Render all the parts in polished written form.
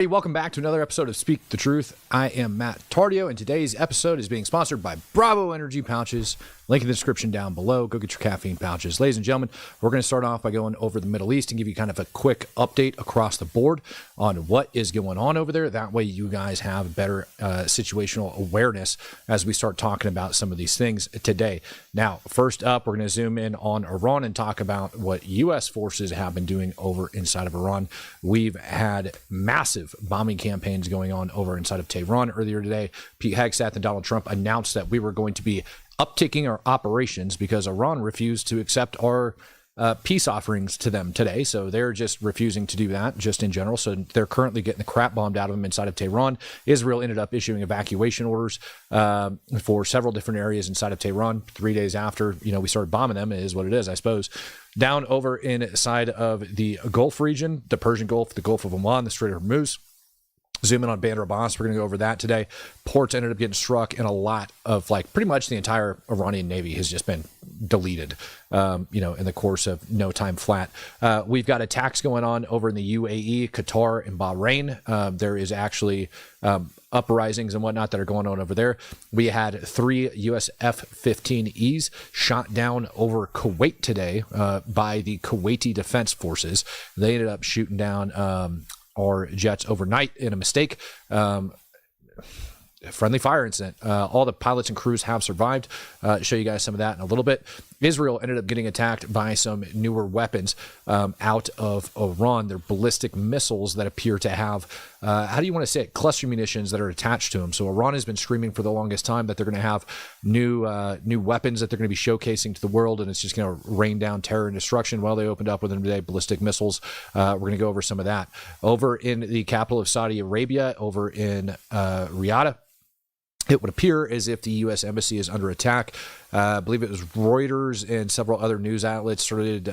Hey, welcome back to another episode of Speak the Truth. I am Matt Tardio, and today's episode is being sponsored by Bravo Energy Pouches. Link in the description down below. Go get your caffeine pouches. Ladies and gentlemen, we're going to start off by going over the Middle East and give you kind of a quick update across the board on what is going on over there. That way you guys have better situational awareness as we start talking about some of these things today. Now, first up, we're going to zoom in on Iran and talk about what U.S. forces have been doing over inside of Iran. We've had massive bombing campaigns going on over inside of Tehran. Earlier today, Pete Hegseth and Donald Trump announced that we were going to be upticking our operations because Iran refused to accept our peace offerings to them today. So they're just refusing to do that just in general. So they're currently getting the crap bombed out of them inside of Tehran. Israel ended up issuing evacuation orders for several different areas inside of Tehran 3 days after, we started bombing them. It is what it is, I suppose. Down over inside of the Gulf region, the Persian Gulf, the Gulf of Oman, the Strait of Hormuz. Zoom in on Bandar Abbas. We're going to go over that today. Ports ended up getting struck, and a lot of pretty much the entire Iranian Navy has just been deleted, in the course of no time flat. We've got attacks going on over in the UAE, Qatar, and Bahrain. There is actually uprisings and whatnot that are going on over there. We had 3 US F-15Es shot down over Kuwait today by the Kuwaiti Defense Forces. They ended up shooting down our jets overnight in a mistake. Friendly fire incident. All the pilots and crews have survived. Show you guys some of that in a little bit. Israel ended up getting attacked by some newer weapons out of Iran. They're ballistic missiles that appear to have, how do you want to say it, cluster munitions that are attached to them. So Iran has been screaming for the longest time that they're going to have new weapons that they're going to be showcasing to the world, and it's just going to rain down terror and destruction. Well, they opened up with them today, ballistic missiles. We're going to go over some of that. Over in the capital of Saudi Arabia, over in Riyadh, it would appear as if the U.S. Embassy is under attack. I believe it was Reuters and several other news outlets started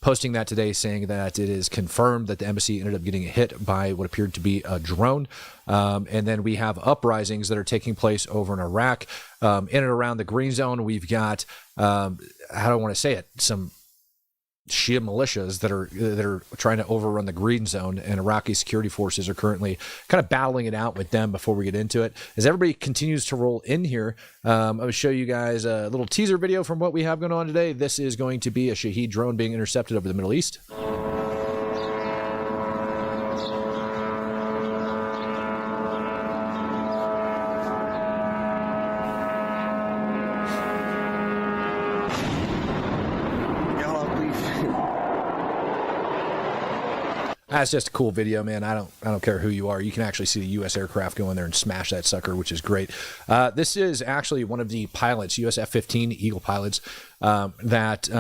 posting that today, saying that it is confirmed that the embassy ended up getting hit by what appeared to be a drone. And then we have uprisings that are taking place over in Iraq. In and around the Green Zone, we've got, how do I want to say it, some Shia militias that are trying to overrun the Green Zone, and Iraqi security forces are currently kind of battling it out with them before we get into it. As everybody continues to roll in here, I'm going to show you guys a little teaser video from what we have going on today. This is going to be a Shahed drone being intercepted over the Middle East. That's just a cool video, man. I don't care who you are. You can actually see the U.S. aircraft go in there and smash that sucker, which is great. This is actually one of the pilots, U.S. F-15 Eagle pilots, that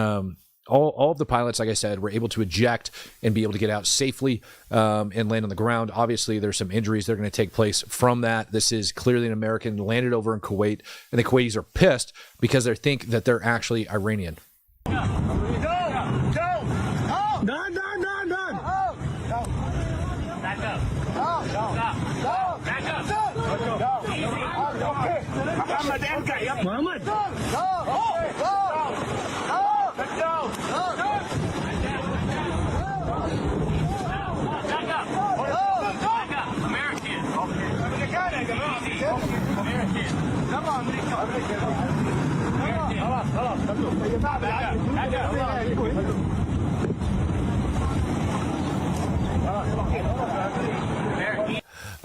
all of the pilots, like I said, were able to eject and be able to get out safely and land on the ground. Obviously, there's some injuries that are going to take place from that. This is clearly an American, landed over in Kuwait, and the Kuwaitis are pissed because they think that they're actually Iranian. Muhammad.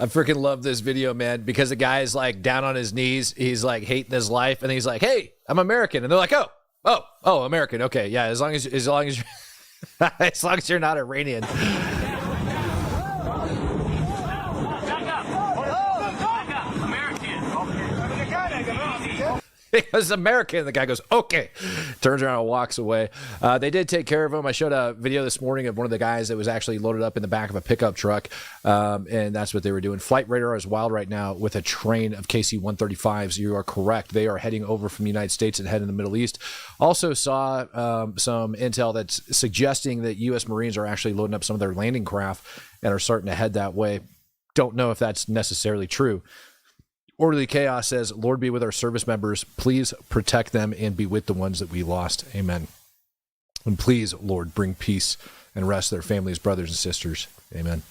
I freaking love this video, man, because the guy is down on his knees. He's hating his life, and he's like, "Hey, I'm American," and they're like, "Oh, American. Okay, yeah, as long as as long as you're not Iranian." Because American, the guy goes, okay, turns around and walks away. They did take care of him. I showed a video this morning of one of the guys that was actually loaded up in the back of a pickup truck, and that's what they were doing. Flight radar is wild right now with a train of KC-135s. You are correct. They are heading over from the United States and heading to the Middle East. Also saw some intel that's suggesting that U.S. Marines are actually loading up some of their landing craft and are starting to head that way. Don't know if that's necessarily true. Orderly Chaos says, Lord be with our service members. Please protect them and be with the ones that we lost. Amen. And please, Lord, bring peace and rest to their families, brothers and sisters. Amen.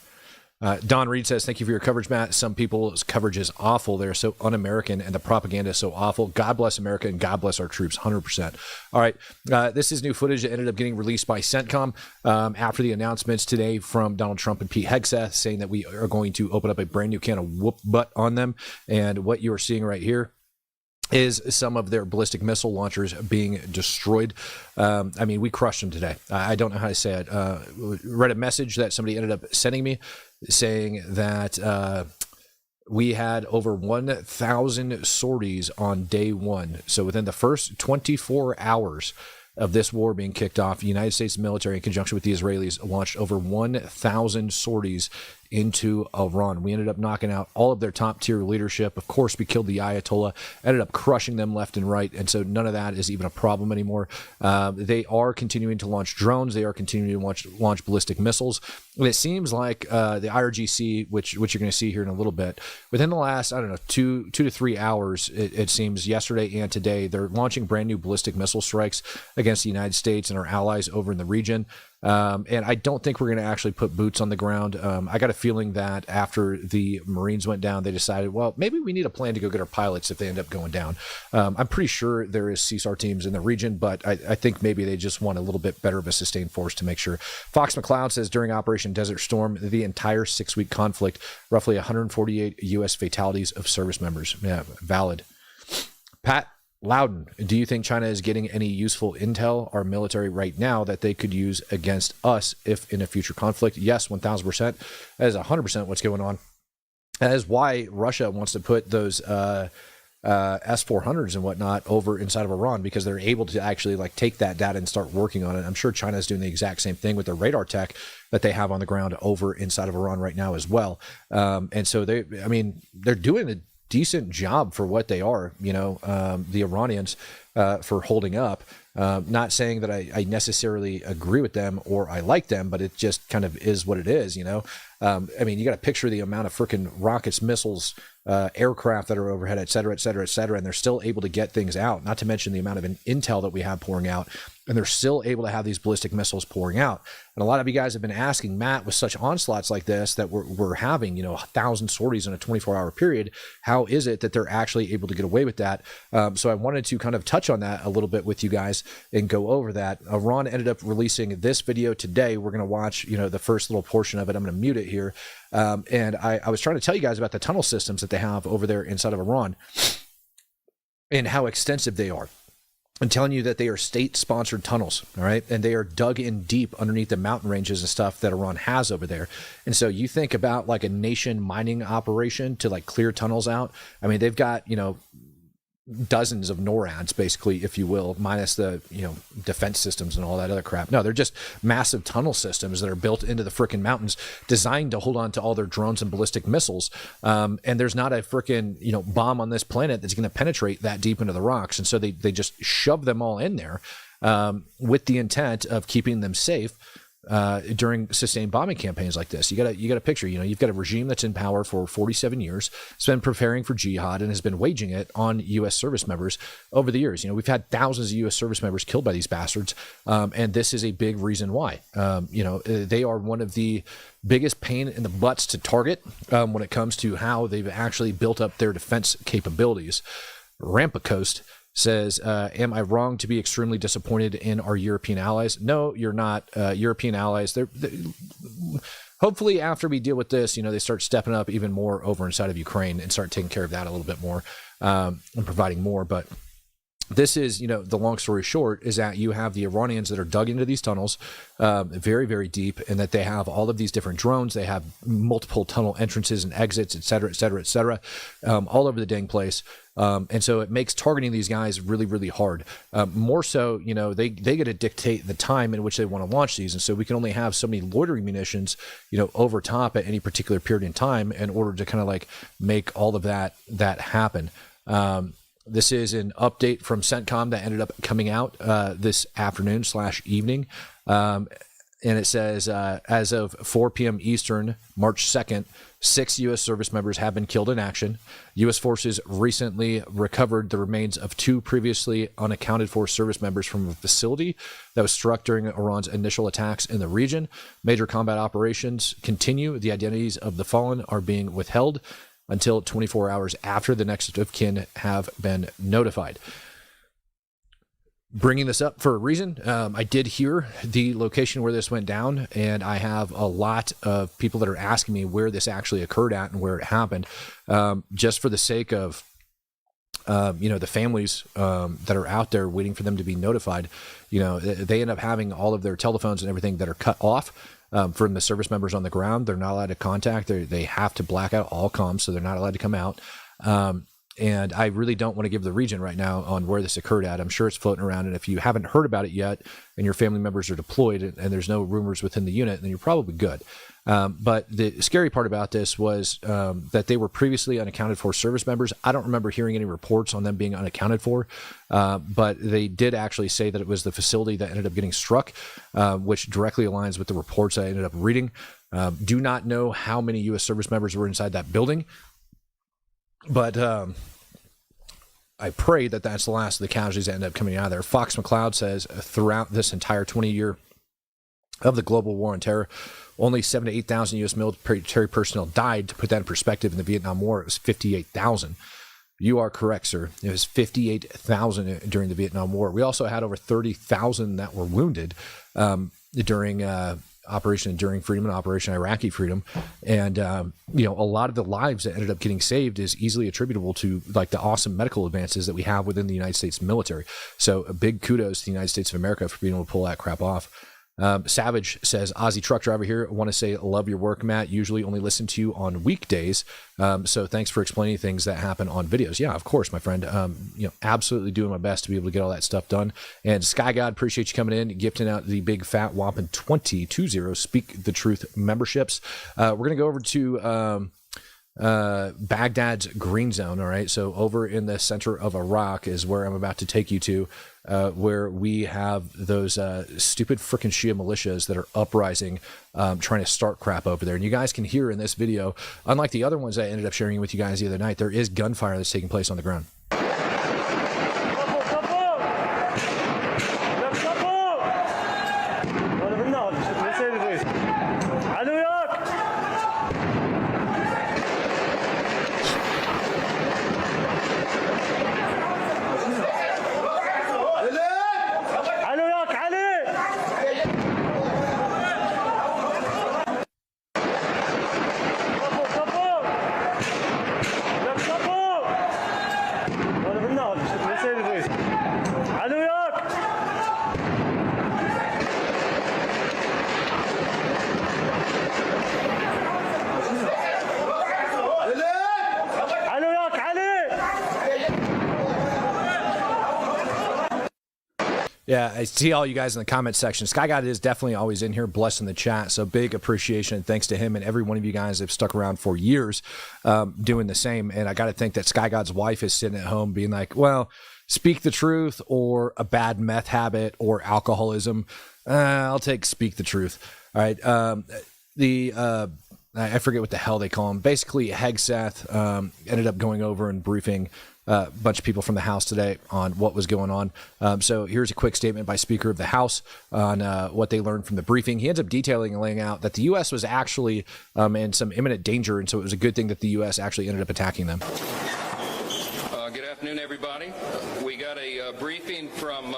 Don Reed says, thank you for your coverage, Matt. Some people's coverage is awful. They're so un-American, and the propaganda is so awful. God bless America, and God bless our troops, 100%. All right, this is new footage that ended up getting released by CENTCOM after the announcements today from Donald Trump and Pete Hegseth saying that we are going to open up a brand new can of whoop butt on them. And what you are seeing right here is some of their ballistic missile launchers being destroyed. I mean, we crushed them today. I don't know how to say it. Read a message that somebody ended up sending me saying that we had over 1,000 sorties on day one. So within the first 24 hours of this war being kicked off, the United States military, in conjunction with the Israelis, launched over 1,000 sorties into Iran. We ended up knocking out all of their top tier leadership. Of course, we killed the Ayatollah, ended up crushing them left and right. And so none of that is even a problem anymore. They are continuing to launch drones. They are continuing to launch ballistic missiles. And it seems like the IRGC, which you're going to see here in a little bit, within the last, I don't know, two to 3 hours, it seems, yesterday and today, they're launching brand new ballistic missile strikes against the United States and our allies over in the region. And I don't think we're going to actually put boots on the ground. I got a feeling that after the Marines went down, they decided, well, maybe we need a plan to go get our pilots if they end up going down. I'm pretty sure there is CSAR teams in the region, but I think maybe they just want a little bit better of a sustained force to make sure. Fox McCloud says during Operation Desert Storm, the entire 6-week conflict, roughly 148 U.S. fatalities of service members. Yeah, valid. Pat Loudon, do you think China is getting any useful intel, our military right now, that they could use against us if in a future conflict? Yes, 1,000%. That is 100% what's going on. That is why Russia wants to put those S-400s and whatnot over inside of Iran, because they're able to actually like take that data and start working on it. I'm sure China is doing the exact same thing with their radar tech that they have on the ground over inside of Iran right now as well. And so they're doing a decent job for what they are, the Iranians, for holding up. Not saying that I necessarily agree with them or I like them, but it just kind of is what it is, you got to picture the amount of freaking rockets, missiles, aircraft that are overhead, et cetera, et cetera, et cetera, and they're still able to get things out, not to mention the amount of intel that we have pouring out, and they're still able to have these ballistic missiles pouring out. And a lot of you guys have been asking, Matt, with such onslaughts like this that we're having, 1,000 sorties in a 24-hour period, how is it that they're actually able to get away with that? So I wanted to kind of touch on that a little bit with you guys and go over that. Iran ended up releasing this video today. We're going to watch, the first little portion of it. I'm going to mute it here. And I was trying to tell you guys about the tunnel systems that they have over there inside of Iran and how extensive they are. I'm telling you that they are state-sponsored tunnels, all right? And they are dug in deep underneath the mountain ranges and stuff that Iran has over there. And so you think about like a nation mining operation to like clear tunnels out. I mean, they've got, dozens of NORADs, basically, if you will, minus the, defense systems and all that other crap. No, they're just massive tunnel systems that are built into the frickin' mountains, designed to hold on to all their drones and ballistic missiles. And there's not a frickin', bomb on this planet that's going to penetrate that deep into the rocks. And so they just shove them all in there with the intent of keeping them safe during sustained bombing campaigns like this. You got to picture, you've got a regime that's in power for 47 years, has been preparing for jihad and has been waging it on U.S. service members over the years. We've had thousands of U.S. service members killed by these bastards, and this is a big reason why. They are one of the biggest pain in the butts to target when it comes to how they've actually built up their defense capabilities. Rampacoast says, am I wrong to be extremely disappointed in our European allies? No, you're not. European allies, they're hopefully after we deal with this, they start stepping up even more over inside of Ukraine and start taking care of that a little bit more and providing more. But this is, the long story short is that you have the Iranians that are dug into these tunnels very, very deep, and that they have all of these different drones. They have multiple tunnel entrances and exits, et cetera, et cetera, et cetera, all over the dang place. And so it makes targeting these guys really, really hard. More so, they get to dictate the time in which they want to launch these. And so we can only have so many loitering munitions, over top at any particular period in time in order to kind of like make all of that happen. This is an update from CENTCOM that ended up coming out this afternoon / evening. And it says, as of 4 p.m. Eastern, March 2nd, 6 U.S. service members have been killed in action. U.S. forces recently recovered the remains of 2 previously unaccounted for service members from a facility that was struck during Iran's initial attacks in the region. Major combat operations continue. The identities of the fallen are being withheld until 24 hours after the next of kin have been notified. Bringing this up for a reason. I did hear the location where this went down, and I have a lot of people that are asking me where this actually occurred at and where it happened. Just for the sake of, the families that are out there waiting for them to be notified, they end up having all of their telephones and everything that are cut off from the service members on the ground. They're not allowed to contact. They have to black out all comms, so they're not allowed to come out. And I really don't want to give the region right now on where this occurred at. I'm sure it's floating around. And if you haven't heard about it yet and your family members are deployed and there's no rumors within the unit, then you're probably good. But the scary part about this was that they were previously unaccounted for service members. I don't remember hearing any reports on them being unaccounted for, but they did actually say that it was the facility that ended up getting struck, which directly aligns with the reports I ended up reading. Do not know how many U.S. service members were inside that building. But I pray that that's the last of the casualties that end up coming out of there. Fox McCloud says throughout this entire 20-year of the global war on terror, only 7,000 to 8,000 U.S. military personnel died. To put that in perspective, in the Vietnam War, it was 58,000. You are correct, sir. It was 58,000 during the Vietnam War. We also had over 30,000 that were wounded during Operation Enduring Freedom and Operation Iraqi Freedom. And, a lot of the lives that ended up getting saved is easily attributable to like the awesome medical advances that we have within the United States military. So a big kudos to the United States of America for being able to pull that crap off. Savage says, Aussie truck driver here. I want to say, love your work, Matt. Usually only listen to you on weekdays. So thanks for explaining things that happen on videos. Yeah, of course, my friend. Absolutely doing my best to be able to get all that stuff done. And Sky God, appreciate you coming in, gifting out the big fat whopping 20 Speak the Truth memberships. We're going to go over to Baghdad's green zone. All right. So over in the center of Iraq is where I'm about to take you to, where we have those stupid freaking Shia militias that are uprising, trying to start crap over there. And you guys can hear in this video, unlike the other ones I ended up sharing with you guys the other night, there is gunfire that's taking place on the ground. Yeah, I see all you guys in the comment section. Sky God is definitely always in here, blessing the chat. So big appreciation and thanks to him and every one of you guys that have stuck around for years doing the same. And I got to think that Sky God's wife is sitting at home being like, well, speak the truth or a bad meth habit or alcoholism. I'll take speak the truth. All right. I forget what the hell they call him. Basically, Hegseth ended up going over and briefing a bunch of people from the House today on what was going on. So here's a quick statement by Speaker of the House on what they learned from the briefing. He ends up detailing and laying out that the U.S. was actually in some imminent danger, and so it was a good thing that the U.S. actually ended up attacking them. Good afternoon, everybody. We got a briefing from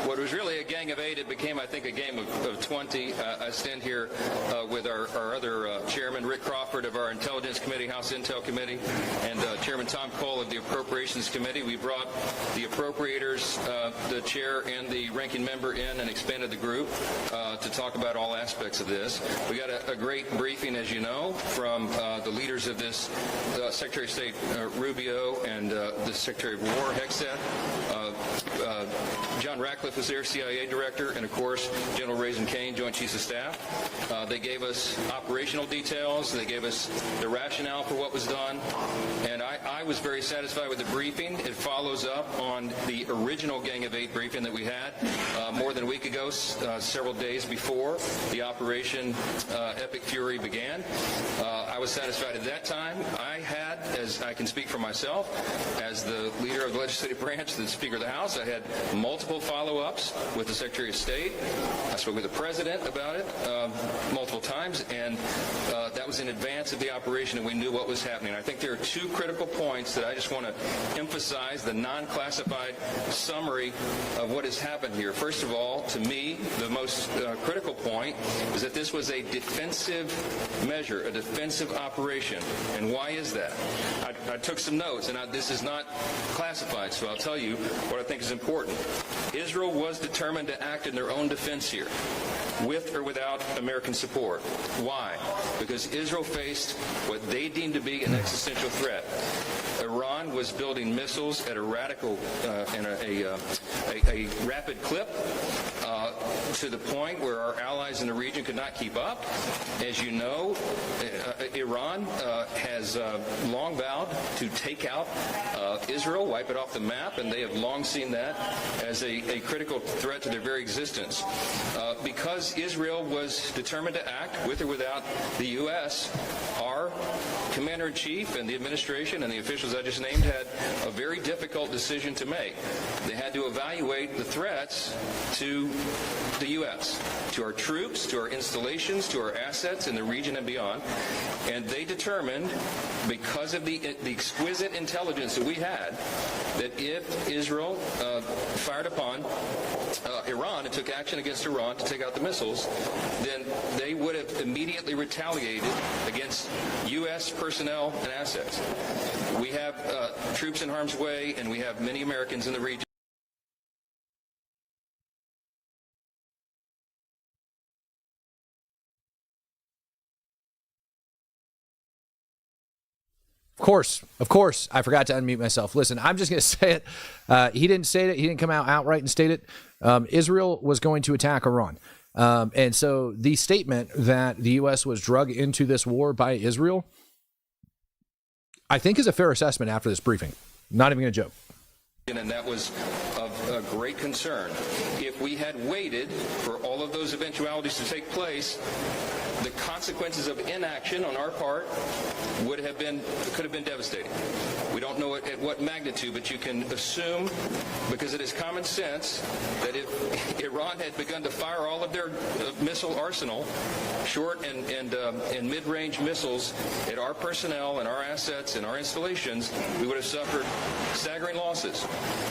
what was really a gang of 8. It became, I think, a game of 20. I stand here with our other chairman, Rick Crawford of our Intelligence Committee, House Intel Committee, and Chairman Tom Cole of the Appropriations Committee. We brought the appropriators, the chair and the ranking member in and expanded the group to talk about all aspects of this. We got a great briefing, as you know, from the leaders of this, Secretary of State Rubio and the Secretary of War, Hegseth. John Ratcliffe was their CIA director, and of course, General Raisin Kane, Joint Chiefs of Staff. They gave us operational details. They gave us the rationale for what was done, and I was very satisfied with the briefing. It follows up on the original Gang of Eight briefing that we had more than a week ago, several days before the Operation Epic Fury began. I was satisfied at that time. I had, as I can speak for myself, as the leader of the legislative branch, the Speaker of the House, I had multiple follow-ups with the Secretary of State. I spoke with the President about it multiple times, and that was in advance of the operation, and we knew what was happening. I think there are two critical points that I just want to emphasize, the non-classified summary of what has happened here. First of all, to me, the most critical point is that this was a defensive measure, a defensive operation. And why is that? I took some notes, and this is not classified, so I'll tell you what I think is important. Israel was determined to act in their own defense here, with or without American support. Why? Because Israel faced what they deemed to be an existential threat. Iran was building missiles at a radical and a rapid clip to the point where our allies in the region could not keep up. As you know, Iran has long vowed to take out Israel, wipe it off the map, and they have long seen that as a critical threat to their very existence. Because Israel was determined to act with or without the U.S., our commander-in-chief and the administration and the officials I just named had a very difficult decision to make. They had to evaluate the threats to the U.S., to our troops, to our installations, to our assets in the region and beyond. And they determined, because of the exquisite intelligence that we had, that if Israel fired upon Iran and took action against Iran to take out the missiles, then they would have immediately retaliated against U.S. personnel and assets. We have troops in harm's way, and we have many Americans in the region. Of course, I forgot to unmute myself. Listen, I'm just going to say it. He didn't say it. He didn't come out outright and state it. Israel was going to attack Iran. And so the statement that the U.S. was drug into this war by Israel, I think is a fair assessment after this briefing. Not even going to joke. And that was of a great concern. If we had waited for all of those eventualities to take place, the consequences of inaction on our part could have been devastating. We don't know at what magnitude, but you can assume, because it is common sense, that if Iran had begun to fire all of their missile arsenal, short and mid-range missiles, at our personnel and our assets and our installations, we would have suffered staggering losses.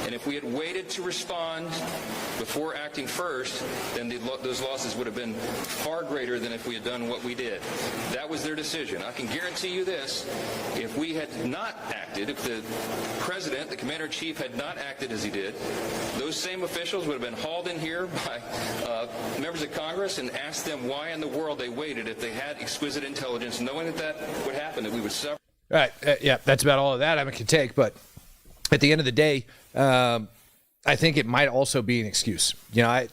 And if we had waited to respond before acting first, then those losses would have been far greater than if we had done what we did. That was their decision. I can guarantee you this: if we had not acted, if the president, the commander-in-chief, had not acted as he did, those same officials would have been hauled in here by members of Congress and asked them why in the world they waited if they had exquisite intelligence, knowing that would happen, that we would suffer. All right. Yeah, that's about all of that I can take. But at the end of the day, I think it might also be an excuse. You know,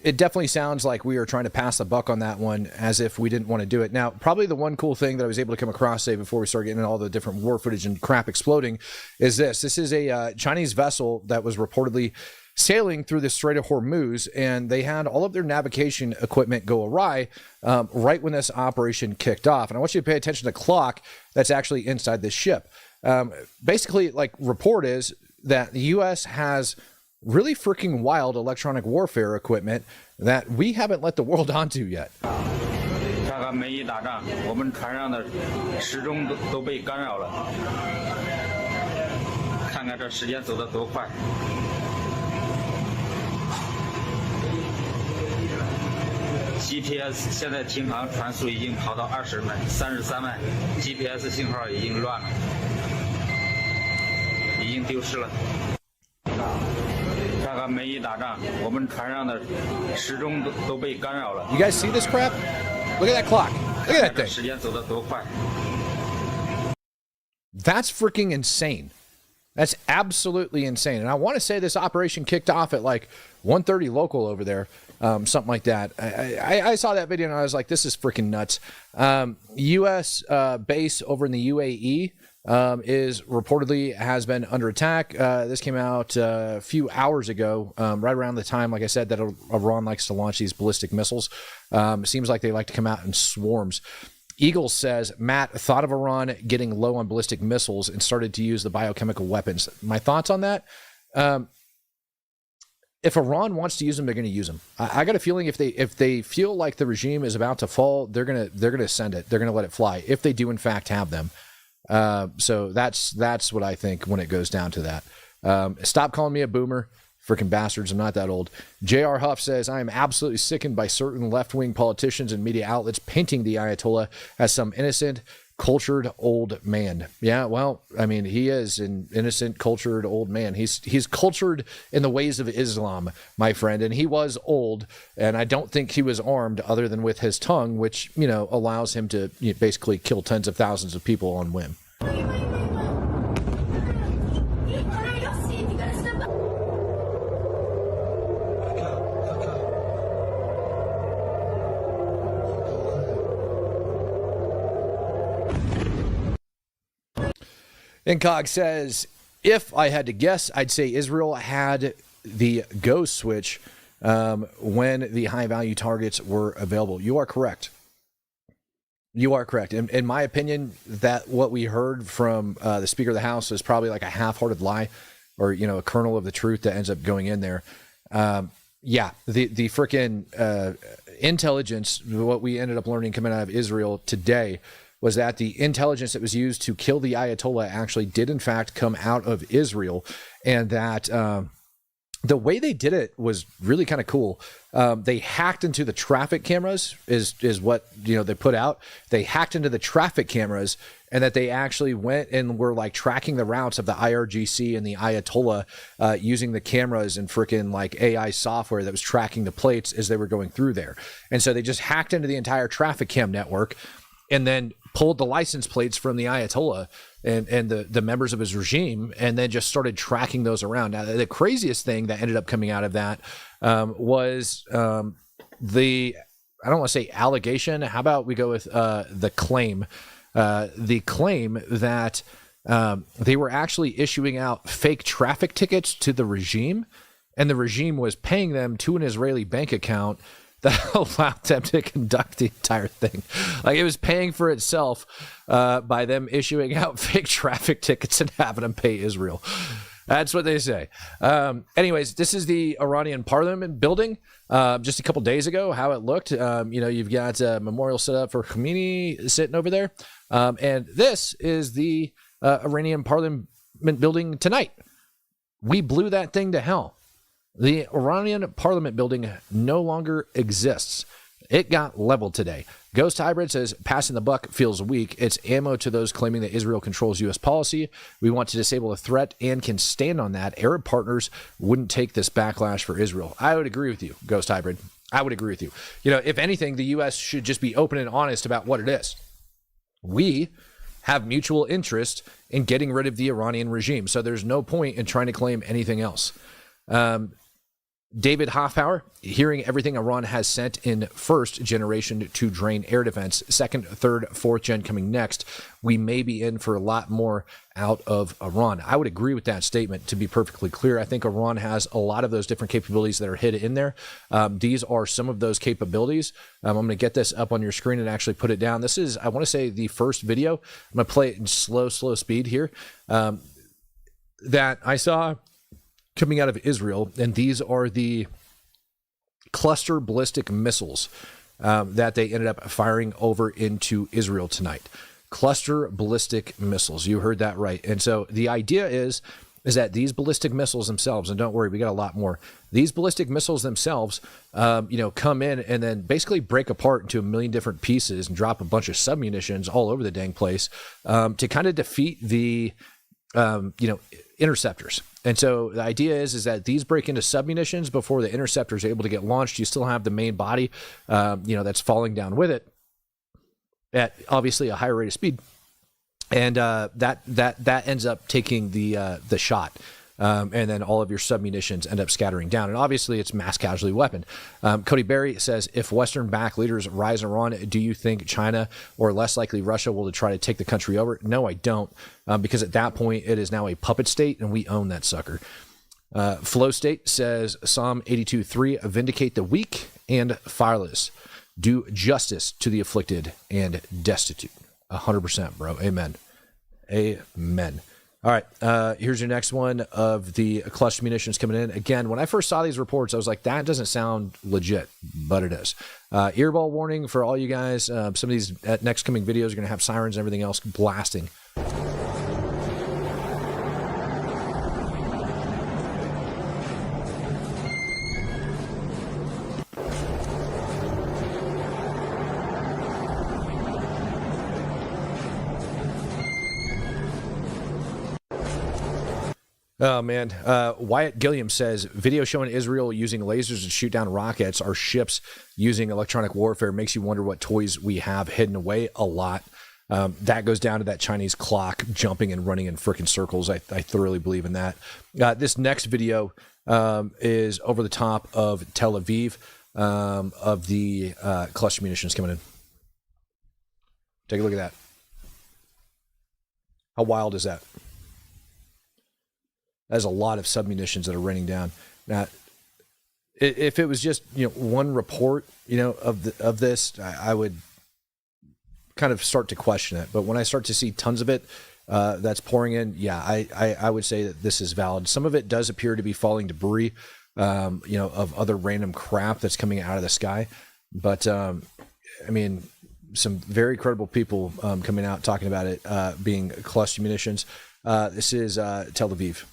it definitely sounds like we are trying to pass the buck on that one as if we didn't want to do it. Now, probably the one cool thing that I was able to come across, say, before we start getting into all the different war footage and crap exploding, is this. This is a Chinese vessel that was reportedly sailing through the Strait of Hormuz, and they had all of their navigation equipment go awry right when this operation kicked off. And I want you to pay attention to the clock that's actually inside this ship. Basically, like, report is that the U.S. has really freaking wild electronic warfare equipment that we haven't let the world onto yet. 看看美伊打仗，我们船上的时钟都被干扰了。看看这时间走得多快。GPS 现在停航传输已经跑到33万 ，GPS 信号已经乱了，已经丢失了。看看美伊打仗，我们船上的时钟都被干扰了。 You guys see this crap? Look at that clock. Look at that thing. 时间走得多快。That's freaking insane. That's absolutely insane. And I want to say this operation kicked off at like 1:30 local over there, something like that. I saw that video and I was like, this is freaking nuts. U.S. base over in the UAE is reportedly has been under attack. This came out a few hours ago, right around the time, like I said, that Iran likes to launch these ballistic missiles. It seems like they like to come out in swarms. Eagle says, Matt thought of Iran getting low on ballistic missiles and started to use the biochemical weapons. My thoughts on that? If Iran wants to use them, they're going to use them. I got a feeling if they feel like the regime is about to fall, they're gonna send it. They're gonna let it fly if they do in fact have them. So that's what I think when it goes down to that. Stop calling me a boomer. Freaking bastards, I'm not that old. J.R. Huff says, I am absolutely sickened by certain left-wing politicians and media outlets painting the Ayatollah as some innocent, cultured old man. Yeah, well, I mean, he is an innocent, cultured old man. He's cultured in the ways of Islam, my friend, and he was old, and I don't think he was armed other than with his tongue, which, allows him to basically kill tens of thousands of people on whim. Incog says, if I had to guess, I'd say Israel had the go switch when the high-value targets were available. You are correct. You are correct. In my opinion, that what we heard from the Speaker of the House is probably like a half-hearted lie or, a kernel of the truth that ends up going in there. Yeah, the freaking intelligence, what we ended up learning coming out of Israel today was that the intelligence that was used to kill the Ayatollah actually did in fact come out of Israel, and that the way they did it was really kind of cool. They hacked into the traffic cameras is what they put out. They hacked into the traffic cameras, and that they actually went and were like tracking the routes of the IRGC and the Ayatollah using the cameras and freaking like AI software that was tracking the plates as they were going through there. And so they just hacked into the entire traffic cam network and then pulled the license plates from the Ayatollah and the members of his regime, and then just started tracking those around. Now, the craziest thing that ended up coming out of that was the, I don't want to say allegation. How about we go with the claim? The claim that they were actually issuing out fake traffic tickets to the regime, and the regime was paying them to an Israeli bank account that allowed them to conduct the entire thing. Like, it was paying for itself by them issuing out fake traffic tickets and having them pay Israel. That's what they say. Anyways, this is the Iranian parliament building just a couple days ago, how it looked. You've got a memorial set up for Khomeini sitting over there. And this is the Iranian parliament building tonight. We blew that thing to hell. The Iranian parliament building no longer exists. It got leveled today. Ghost Hybrid says, passing the buck feels weak. It's ammo to those claiming that Israel controls U.S. policy. We want to disable the threat and can stand on that. Arab partners wouldn't take this backlash for Israel. I would agree with you, Ghost Hybrid. I would agree with you. If anything, the U.S. should just be open and honest about what it is. We have mutual interest in getting rid of the Iranian regime, so there's no point in trying to claim anything else. David Hoffpower, hearing everything Iran has sent in first generation to drain air defense, second, third, fourth gen coming next, we may be in for a lot more out of Iran. I would agree with that statement, to be perfectly clear. I think Iran has a lot of those different capabilities that are hidden in there. These are some of those capabilities. I'm going to get this up on your screen and actually put it down. This is, I want to say, the first video. I'm going to play it in slow speed here that I saw coming out of Israel, and these are the cluster ballistic missiles that they ended up firing over into Israel tonight. Cluster ballistic missiles. You heard that right. And so the idea is that these ballistic missiles themselves, and don't worry, we got a lot more. These ballistic missiles themselves, come in and then basically break apart into a million different pieces and drop a bunch of submunitions all over the dang place to kind of defeat the, interceptors. And so the idea is that these break into submunitions before the interceptor is able to get launched. You still have the main body, that's falling down with it at obviously a higher rate of speed. and that ends up taking the shot. And then all of your submunitions end up scattering down. And obviously, it's mass casualty weapon. Cody Berry says, if Western-backed leaders rise and run, do you think China, or less likely Russia, will try to take the country over? No, I don't, because at that point, it is now a puppet state, and we own that sucker. Flow State says, Psalm 82:3, vindicate the weak and fireless. Do justice to the afflicted and destitute. 100%, bro. Amen. Amen. All right, here's your next one of the clutch munitions coming in. Again, when I first saw these reports, I was like, that doesn't sound legit, but it is. Earball warning for all you guys. Some of these next coming videos are going to have sirens and everything else blasting. Oh, man. Wyatt Gilliam says, video showing Israel using lasers to shoot down rockets, our ships using electronic warfare, makes you wonder what toys we have hidden away. A lot. That goes down to that Chinese clock jumping and running in frickin' circles. I thoroughly believe in that. This next video is over the top of Tel Aviv, of the cluster munitions coming in. Take a look at that. How wild is that? There's a lot of submunitions that are raining down. Now, if it was just one report of this, I would kind of start to question it. But when I start to see tons of it that's pouring in, yeah, I would say that this is valid. Some of it does appear to be falling debris, of other random crap that's coming out of the sky. But I mean, some very credible people coming out talking about it being cluster munitions. This is Tel Aviv.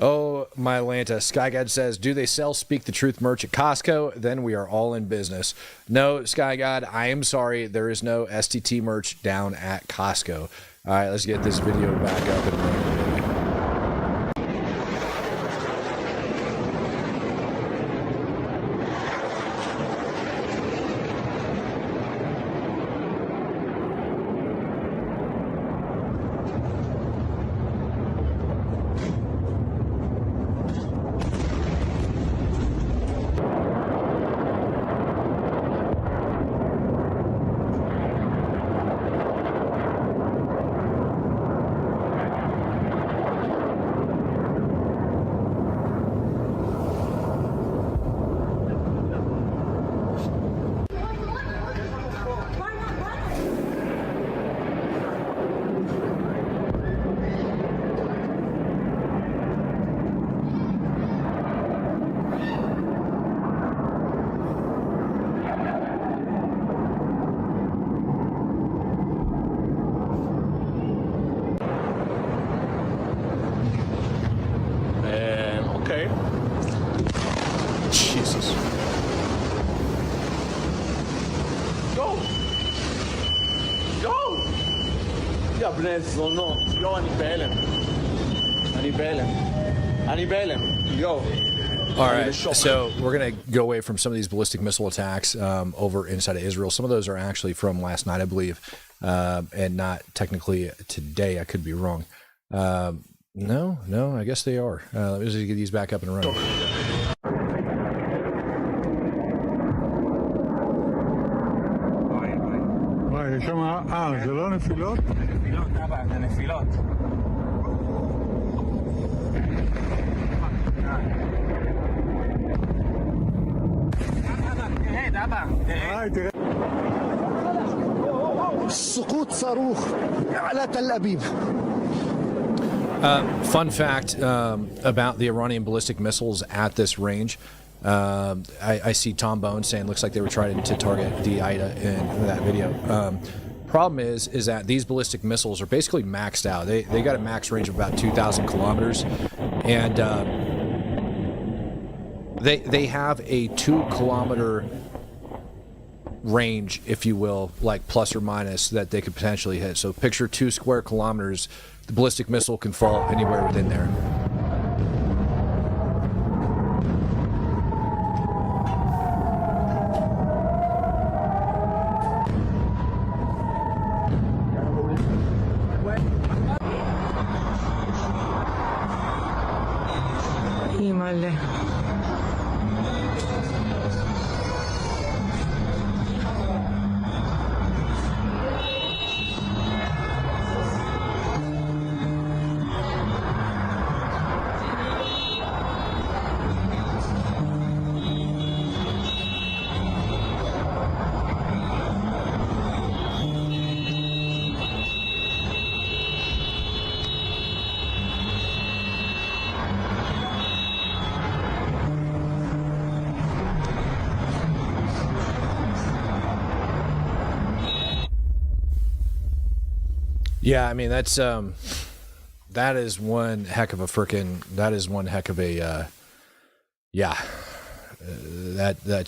Oh, my Atlanta. SkyGod says, do they sell Speak the Truth merch at Costco? Then we are all in business. No, SkyGod, I am sorry. There is no STT merch down at Costco. All right, let's get this video back up and running. Jesus. Go! Go! Ja, bläser no. Ja, Ani Belen. Go. All right, so we're going to go away from some of these ballistic missile attacks over inside of Israel. Some of those are actually from last night, I believe, and not technically today. I could be wrong. No, I guess they are. Let me just get these back up and running. יש שם, זה לא נפילות? נפילות, אבא, זה נפילות. תרד, אבא, תרד. سقوط صاروخ على تل أبيب. Fun fact about the Iranian ballistic missiles at this range. I see Tom Bones saying looks like they were trying to target the Ida in that video. Problem is that these ballistic missiles are basically maxed out. They got a max range of about 2,000 kilometers, and they have a 2-kilometer range, if you will, like plus or minus, that they could potentially hit. So picture 2 square kilometers. The ballistic missile can fall anywhere within there. Yeah, I mean that's that is one heck of a that's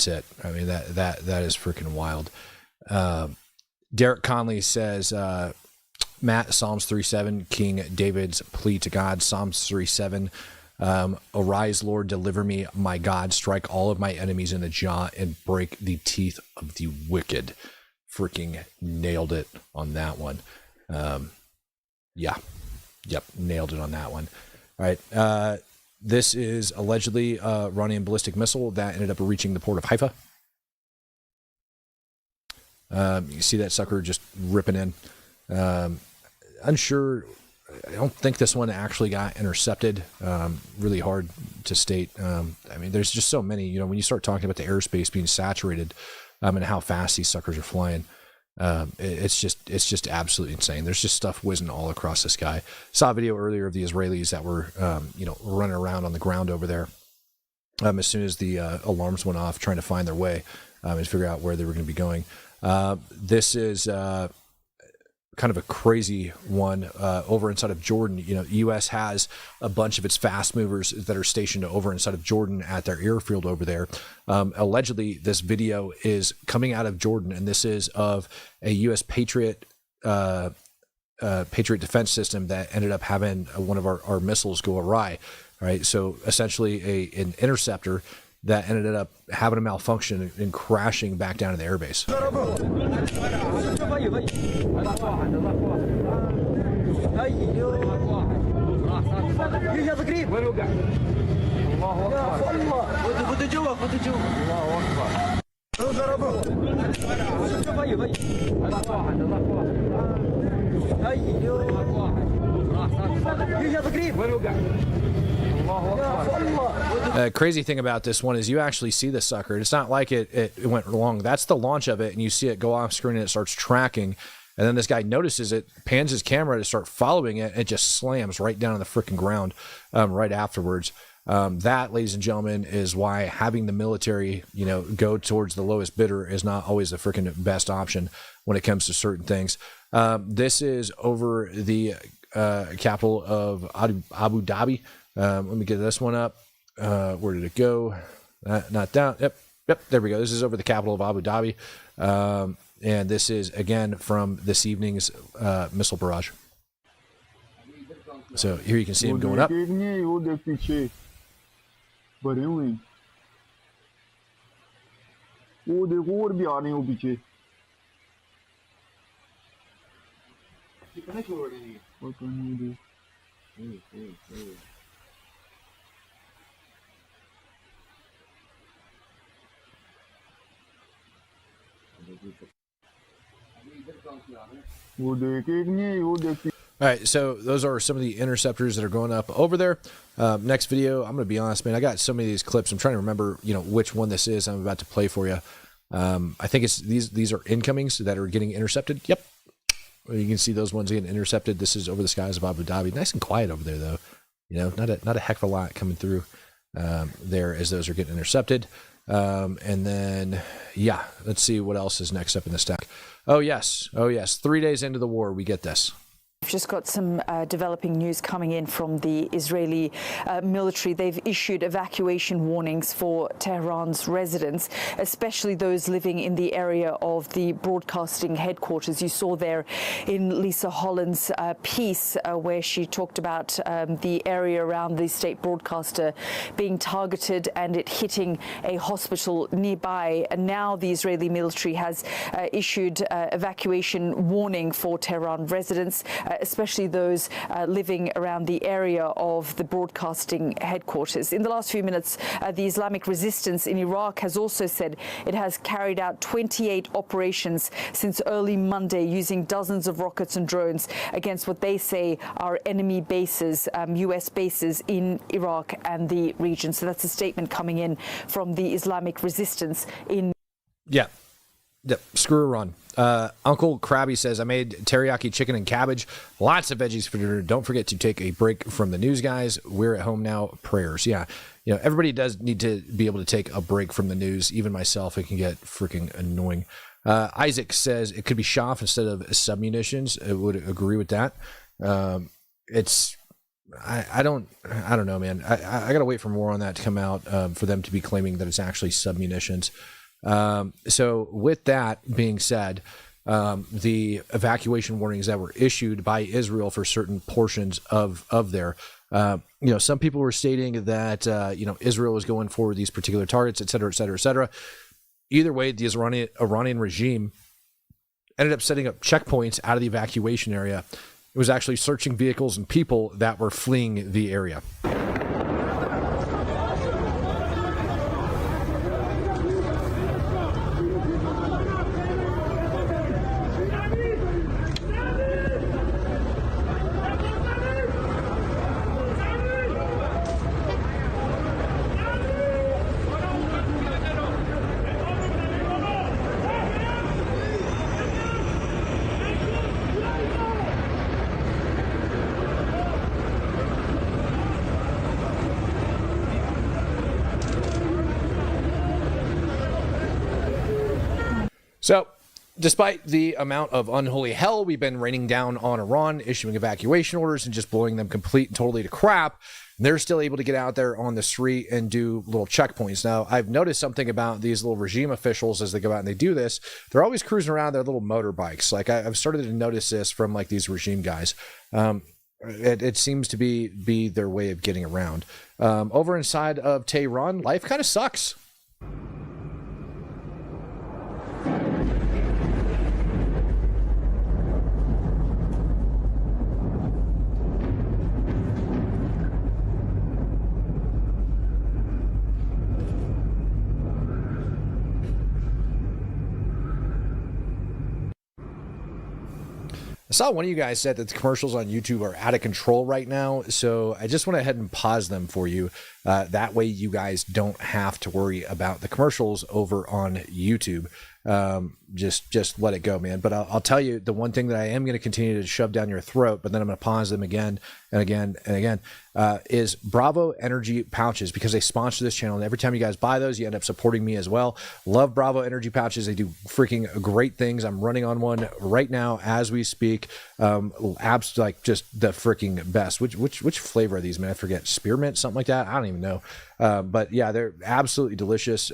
it. I mean that is freaking wild. Derek Conley says Matt, Psalms 3:7, King David's plea to God, Psalms 3:7, arise, Lord, deliver me, my God, strike all of my enemies in the jaw and break the teeth of the wicked. Freaking nailed it on that one. Nailed it on that one. All right. This is allegedly a Iranian ballistic missile that ended up reaching the port of Haifa. You see that sucker just ripping in. Unsure. I don't think this one actually got intercepted. Really hard to state. I mean, there's just so many, when you start talking about the airspace being saturated, and how fast these suckers are flying. It's just absolutely insane. There's just stuff whizzing all across the sky. Saw a video earlier of the Israelis that were, running around on the ground over there. As soon as the alarms went off, trying to find their way and figure out where they were going to be going. This is kind of a crazy one over inside of Jordan. The U.S. has a bunch of its fast movers that are stationed over inside of Jordan at their airfield over there. Allegedly, this video is coming out of Jordan, and this is of a U.S. Patriot defense system that ended up having one of our missiles go awry. Right, so essentially an interceptor that ended up having a malfunction and crashing back down to the airbase. Crazy thing about this one is you actually see the sucker. It's not like it went wrong. That's the launch of it, and you see it go off screen and it starts tracking. And then this guy notices it, pans his camera to start following it, and it just slams right down on the freaking ground right afterwards. That, ladies and gentlemen, is why having the military, go towards the lowest bidder is not always the freaking best option when it comes to certain things. This is over the capital of Abu Dhabi. Let me get this one up. Where did it go? Not down. Yep. There we go. This is over the capital of Abu Dhabi. And this is, again, from this evening's missile barrage. So here you can see him going up. All right, so those are some of the interceptors that are going up over there. Next video, I'm going to be honest, man, I got so many of these clips. I'm trying to remember, which one this is I'm about to play for you. I think it's these are incomings that are getting intercepted. Yep. You can see those ones getting intercepted. This is over the skies of Abu Dhabi. Nice and quiet over there, though. Not a heck of a lot coming through there as those are getting intercepted. And then, yeah, let's see what else is next up in the stack. Oh, yes. 3 days into the war, we get this. We've just got some developing news coming in from the Israeli military. They've issued evacuation warnings for Tehran's residents, especially those living in the area of the broadcasting headquarters. You saw there in Lisa Holland's piece where she talked about the area around the state broadcaster being targeted and it hitting a hospital nearby. And now the Israeli military has issued evacuation warning for Tehran residents, especially those living around the area of the broadcasting headquarters. In the last few minutes, the Islamic resistance in Iraq has also said it has carried out 28 operations since early Monday using dozens of rockets and drones against what they say are enemy bases, U.S. bases in Iraq and the region. So that's a statement coming in from the Islamic resistance in... Yeah, screw Iran. Uncle Krabby says, I made teriyaki chicken and cabbage. Lots of veggies for dinner. Don't forget to take a break from the news, guys. We're at home now. Prayers. Yeah. Everybody does need to be able to take a break from the news. Even myself, it can get freaking annoying. Isaac says it could be SHAF instead of submunitions. I would agree with that. I don't know, man. I got to wait for more on that to come out for them to be claiming that it's actually submunitions. So with that being said, the evacuation warnings that were issued by Israel for certain portions of there, some people were stating that, Israel was going for these particular targets, et cetera, et cetera, et cetera. Either way, the Iranian regime ended up setting up checkpoints out of the evacuation area. It was actually searching vehicles and people that were fleeing the area. So, despite the amount of unholy hell we've been raining down on Iran, issuing evacuation orders and just blowing them complete and totally to crap, they're still able to get out there on the street and do little checkpoints. Now, I've noticed something about these little regime officials as they go out and they do this. They're always cruising around their little motorbikes. Like, I've started to notice this from, like, these regime guys. It seems to be their way of getting around. Over inside of Tehran, life kind of sucks. I saw one of you guys said that the commercials on YouTube are out of control right now, so I just went ahead and paused them for you. That way you guys don't have to worry about the commercials over on YouTube. Just let it go, man. But I'll tell you the one thing that I am going to continue to shove down your throat, but then I'm going to pause them again and again and again, is Bravo Energy pouches, because they sponsor this channel. And every time you guys buy those, you end up supporting me as well. Love Bravo Energy pouches. They do freaking great things. I'm running on one right now as we speak. Like just the freaking best. Which flavor are these, man? I forget. Spearmint, something like that. I don't even know. But yeah, they're absolutely delicious.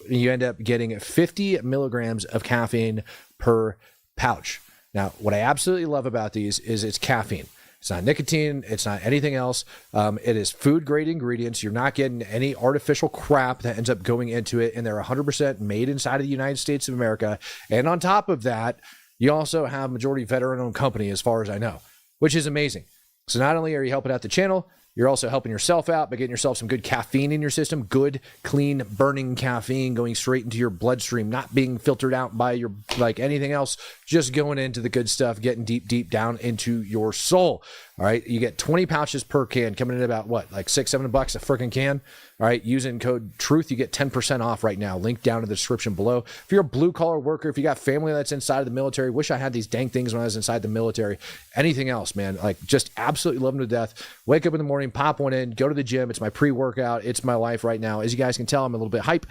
You end up getting 50 milligrams of caffeine per pouch. Now, what I absolutely love about these is it's caffeine. It's not nicotine. It's not anything else. It is food grade ingredients. You're not getting any artificial crap that ends up going into it. And they're 100% made inside of the United States of America. And on top of that, you also have majority veteran owned company, as far as I know, which is amazing. So not only are you helping out the channel, You're also helping yourself out by getting yourself some good caffeine in your system, good, clean, burning caffeine going straight into your bloodstream, not being filtered out by your like anything else, just going into the good stuff, getting deep, deep down into your soul. All right. You get 20 pouches per can, coming in about what, like $6-7 a freaking can. All right. Using code TRUTH, you get 10% off right now. Link down in the description below. If you're a blue collar worker, if you got family that's inside of the military, wish I had these dang things when I was inside the military. Anything else, man, like just absolutely love them to death. Wake up in the morning, pop one in, go to the gym. It's my pre-workout. It's my life right now. As you guys can tell, I'm a little bit hype.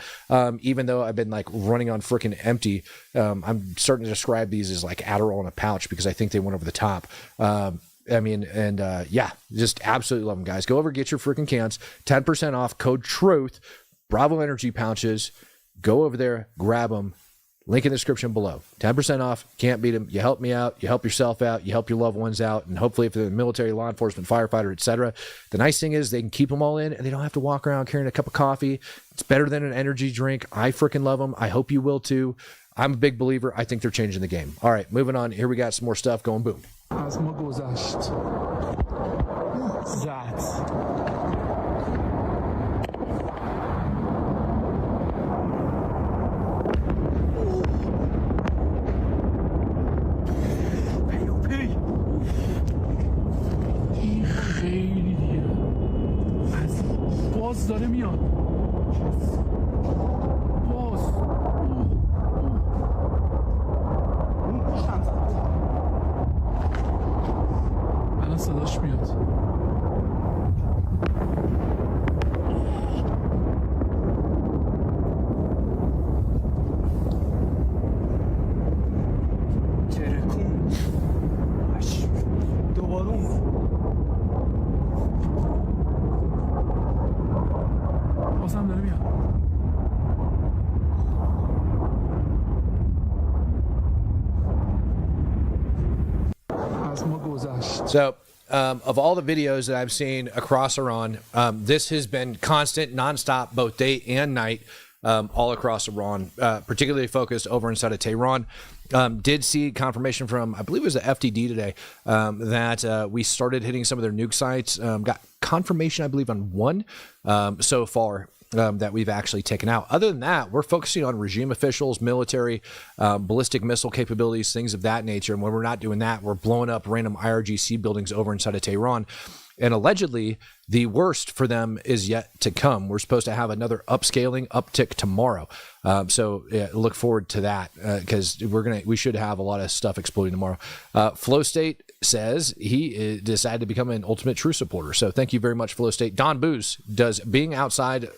Even though I've been like running on freaking empty. I'm starting to describe these as like Adderall in a pouch because I think they went over the top. Yeah, just absolutely love them, guys. Go over, get your freaking cans, 10% off, code TRUTH, Bravo Energy pouches. Go over there, grab them. Link in the description below. 10% off, can't beat them. You help me out, you help yourself out, you help your loved ones out, and hopefully if they're in the military, law enforcement, firefighter, etc. The nice thing is they can keep them all in and they don't have to walk around carrying a cup of coffee. It's better than an energy drink. I freaking love them. I hope you will too. I'm a big believer. I think they're changing the game. All right, moving on. Here we got some more stuff going boom. از ما گذشت زد پی این خیلی دیگه از باز داره میاد باز الان صداش میاد ترکون دوباره اومد بازم داره میاد از ما گذشت. So, of all the videos that I've seen across Iran, this has been constant, nonstop, both day and night, all across Iran, particularly focused over inside of Tehran. Did see confirmation from, I believe it was the FDD today, that we started hitting some of their nuke sites. Got confirmation, I believe, on one so far. That we've actually taken out. Other than that, we're focusing on regime officials, military, ballistic missile capabilities, things of that nature. And when we're not doing that, we're blowing up random IRGC buildings over inside of Tehran. And allegedly, the worst for them is yet to come. We're supposed to have another upscaling uptick tomorrow. So look forward to that because we should have a lot of stuff exploding tomorrow. Flow State says he decided to become an Ultimate True supporter. So thank you very much, Flow State. Don Booze, does being outside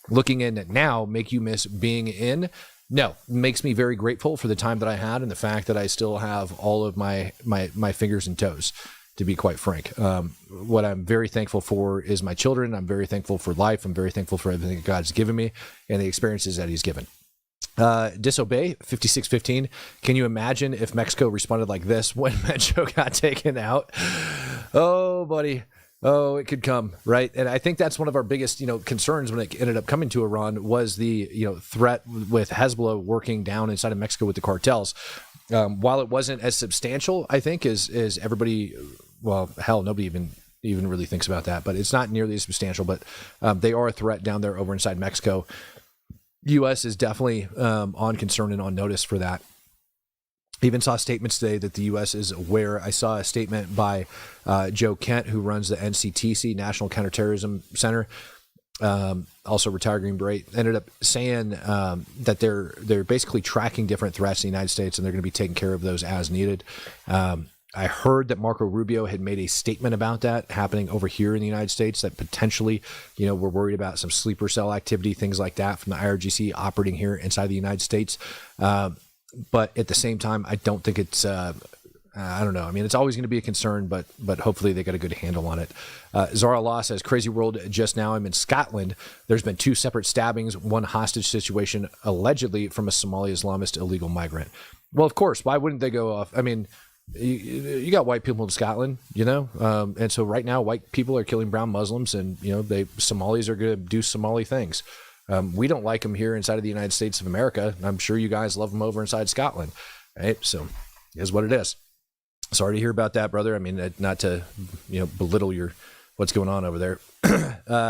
looking in now make you miss being in? No, makes me very grateful for the time that I had and the fact that I still have all of my fingers and toes, to be quite frank. What I'm very thankful for is my children. I'm very thankful for life. I'm very thankful for everything that God's given me and the experiences that he's given. Disobey 5615. Can you imagine if Mexico responded like this when Metro got taken out? Oh, buddy. Oh, it could come, right? And I think that's one of our biggest, concerns when it ended up coming to Iran was the, threat with Hezbollah working down inside of Mexico with the cartels. While it wasn't as substantial, I think, as everybody, well, hell, nobody even really thinks about that, but it's not nearly as substantial, but they are a threat down there over inside Mexico. U.S. is definitely on concern and on notice for that. Even saw statements today that the U.S. is aware. I saw a statement by Joe Kent, who runs the NCTC, National Counterterrorism Center, also retired Green Beret, ended up saying that they're basically tracking different threats in the United States, and they're going to be taking care of those as needed. I heard that Marco Rubio had made a statement about that happening over here in the United States, that potentially, we're worried about some sleeper cell activity, things like that from the IRGC operating here inside the United States. But at the same time, I don't think it's, I don't know. I mean, it's always going to be a concern, but hopefully they got a good handle on it. Zara Law says, crazy world just now. I'm in Scotland. There's been 2 separate stabbings, 1 hostage situation, allegedly from a Somali Islamist illegal migrant. Well, of course, why wouldn't they go off? I mean, you got white people in Scotland, and so right now white people are killing brown Muslims, and Somalis are going to do Somali things. We don't like them here inside of the United States of America. I'm sure you guys love them over inside Scotland, right? So it is what it is. Sorry to hear about that, brother. I mean, not to belittle your what's going on over there.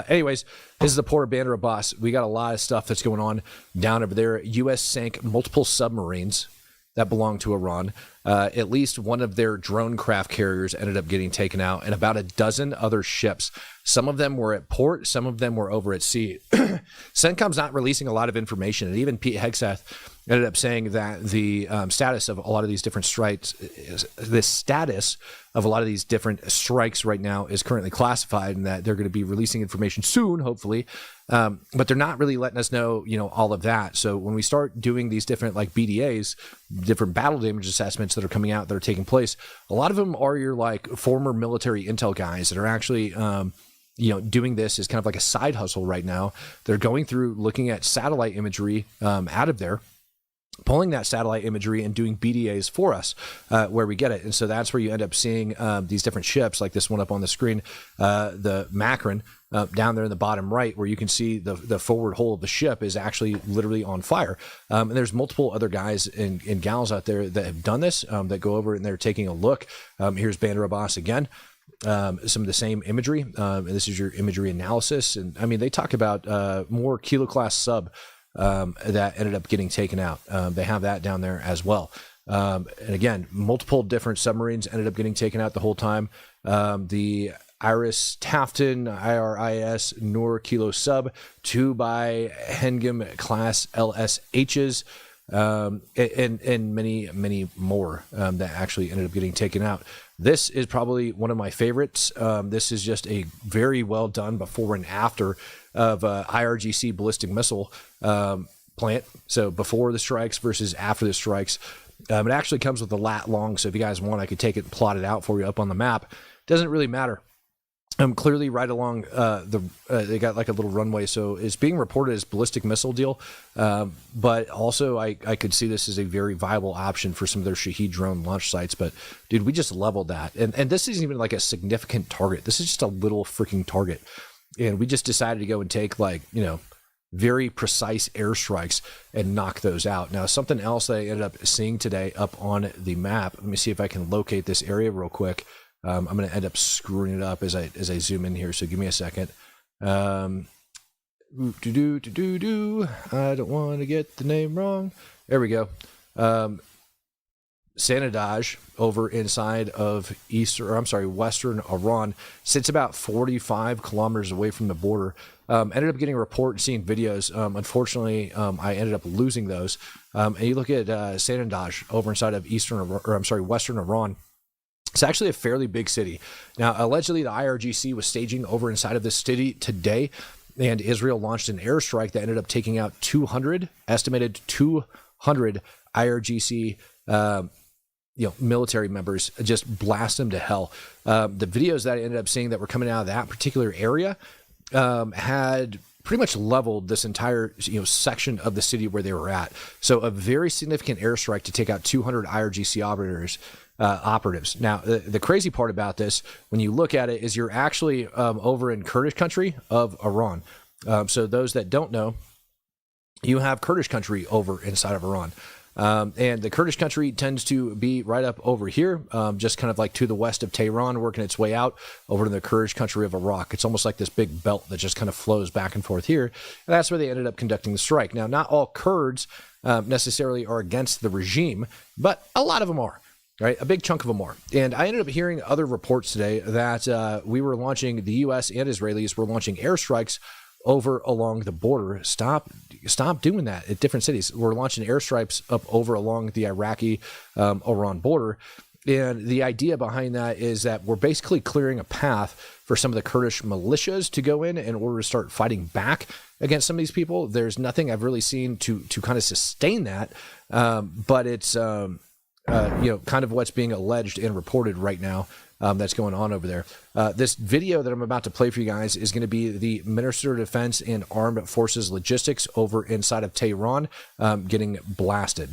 Anyways, this is the port of Bandar Abbas. We got a lot of stuff that's going on down over there. U.S. sank multiple submarines that belong to Iran. At least one of their drone craft carriers ended up getting taken out, and about a dozen other ships. Some of them were at port, some of them were over at sea. CENTCOM's not releasing a lot of information, and even Pete Hegseth ended up saying that the status of a lot of these different strikes, the status of a lot of these different strikes right now is currently classified, and that they're going to be releasing information soon, hopefully. But they're not really letting us know, all of that. So when we start doing these different like BDAs, different battle damage assessments that are coming out that are taking place, a lot of them are your like former military intel guys that are actually, doing this as kind of like a side hustle right now. They're going through looking at satellite imagery out of there, pulling that satellite imagery and doing BDAs for us where we get it. And so that's where you end up seeing these different ships like this one up on the screen, the Makran down there in the bottom right, where you can see the forward hull of the ship is actually literally on fire. And there's multiple other guys and gals out there that have done this, that go over and they're taking a look. Here's Bandar Abbas again. Some of the same imagery. And this is your imagery analysis. And I mean, they talk about more Kilo class sub that ended up getting taken out. They have that down there as well. And again, multiple different submarines ended up getting taken out the whole time. The Iris Tafton, IRIS, Noor Kilo sub, 2 by Hengam class LSHs, and many, many more that actually ended up getting taken out. This is probably one of my favorites. This is just a very well done before and after of IRGC ballistic missile plant. So before the strikes versus after the strikes. It actually comes with a lat long, so if you guys want, I could take it and plot it out for you up on the map. Doesn't really matter. Clearly right along they got like a little runway, so it's being reported as ballistic missile deal, but also I could see this as a very viable option for some of their Shahed drone launch sites. But dude, we just leveled that, and this isn't even like a significant target. This is just a little freaking target, and we just decided to go and take like very precise airstrikes and knock those out. Now, something else that I ended up seeing today up on the map, let me see if I can locate this area real quick. I'm going to end up screwing it up as I zoom in here, so give me a second. I don't want to get the name wrong. There we go. Sanandaj over inside of western Iran, sits about 45 kilometers away from the border. Ended up getting a report and seeing videos. Unfortunately, I ended up losing those. And you look at Sanandaj over inside of western Iran. It's actually a fairly big city. Now, allegedly, the IRGC was staging over inside of this city today, and Israel launched an airstrike that ended up taking out estimated 200 IRGC military members, just blast them to hell. The videos that I ended up seeing that were coming out of that particular area had pretty much leveled this entire section of the city where they were at. So a very significant airstrike to take out 200 IRGC operatives. Now, the crazy part about this, when you look at it, is you're actually over in Kurdish country of Iran. So those that don't know, you have Kurdish country over inside of Iran. And the Kurdish country tends to be right up over here, just kind of like to the west of Tehran, working its way out over to the Kurdish country of Iraq. It's almost like this big belt that just kind of flows back and forth here. And that's where they ended up conducting the strike. Now, not all Kurds necessarily are against the regime, but a lot of them are. Right, a big chunk of them are. And I ended up hearing other reports today that the U.S. and Israelis were launching airstrikes over along the border. Stop doing that at different cities. We're launching airstrikes up over along the Iraqi-Iran border. And the idea behind that is that we're basically clearing a path for some of the Kurdish militias to go in order to start fighting back against some of these people. There's nothing I've really seen to kind of sustain that, but it's kind of what's being alleged and reported right now that's going on over there. This video that I'm about to play for you guys is going to be the Minister of Defense and Armed Forces Logistics over inside of Tehran getting blasted.